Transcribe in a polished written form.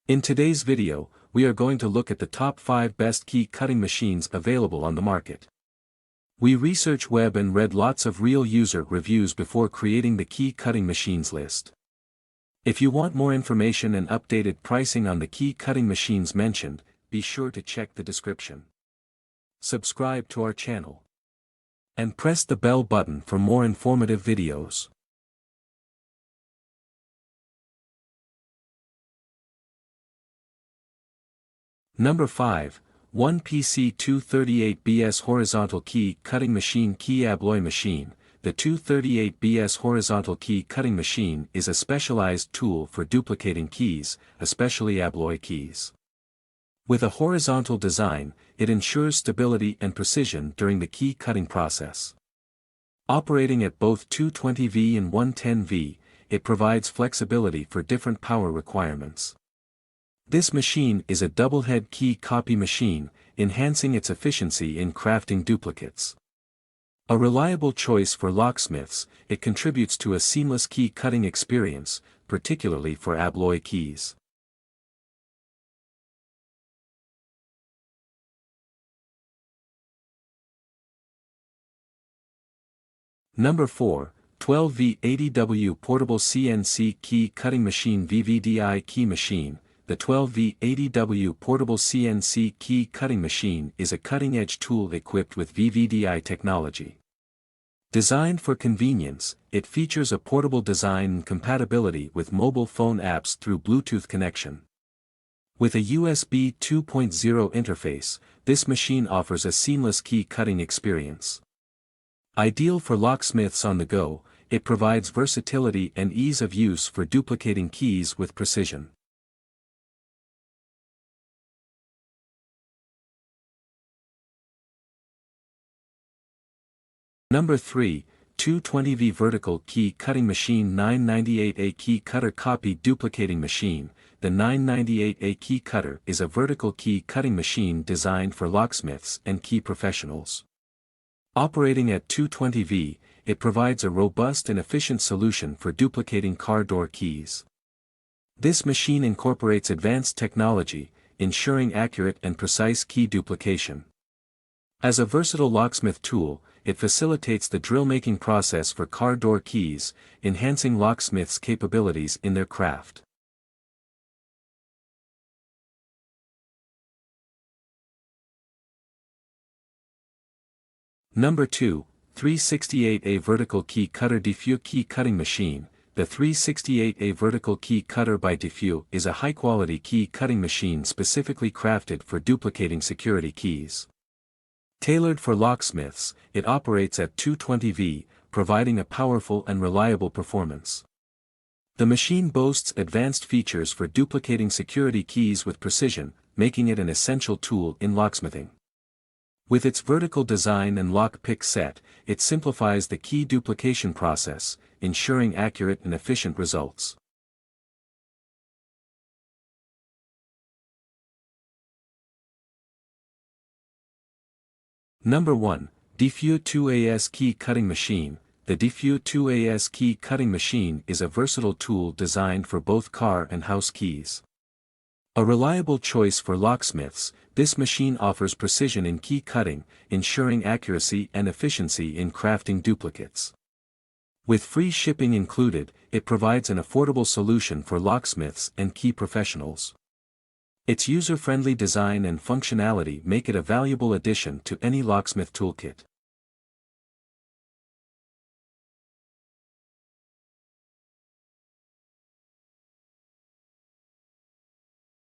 In today's video, we are going to look at the top 5 best key cutting machines available on the market. We researched web and read lots of real user reviews before creating the key cutting machines list. If you want more information and updated pricing on the key cutting machines mentioned, be sure to check the description. Subscribe to our channel. And press the bell button for more informative videos. Number 5, 1PC 238BS Horizontal Key Cutting Machine. Key Abloy Machine. The 238BS Horizontal Key Cutting Machine is a specialized tool for duplicating keys, especially abloy keys. With a horizontal design, it ensures stability and precision during the key cutting process. Operating at both 220V and 110V, it provides flexibility for different power requirements. This machine is a double-head key copy machine, enhancing its efficiency in crafting duplicates. A reliable choice for locksmiths, it contributes to a seamless key cutting experience, particularly for abloy keys. Number 4, 12V80W Portable CNC Key Cutting Machine. VVDI Key Machine. The 12V80W Portable CNC Key Cutting Machine is a cutting-edge tool equipped with VVDI technology. Designed for convenience, it features a portable design and compatibility with mobile phone apps through Bluetooth connection. With a USB 2.0 interface, this machine offers a seamless key cutting experience. Ideal for locksmiths on the go, it provides versatility and ease of use for duplicating keys with precision. Number 3, 220V Vertical Key Cutting Machine. 998A Key Cutter Copy Duplicating Machine. The 998A Key Cutter is a vertical key cutting machine designed for locksmiths and key professionals. Operating at 220V, it provides a robust and efficient solution for duplicating car door keys. This machine incorporates advanced technology, ensuring accurate and precise key duplication. As a versatile locksmith tool, it facilitates the drill-making process for car door keys, enhancing locksmiths' capabilities in their craft. Number 2, 368A Vertical Key Cutter DEFU Key Cutting Machine. The 368A Vertical Key Cutter by DEFU is a high-quality key cutting machine specifically crafted for duplicating security keys. Tailored for locksmiths, it operates at 220V, providing a powerful and reliable performance. The machine boasts advanced features for duplicating security keys with precision, making it an essential tool in locksmithing. With its vertical design and lock pick set, it simplifies the key duplication process, ensuring accurate and efficient results. Number 1, DEFU 2AS Key Cutting Machine. The DEFU 2AS Key Cutting Machine is a versatile tool designed for both car and house keys. A reliable choice for locksmiths, this machine offers precision in key cutting, ensuring accuracy and efficiency in crafting duplicates. With free shipping included, it provides an affordable solution for locksmiths and key professionals. Its user-friendly design and functionality make it a valuable addition to any locksmith toolkit.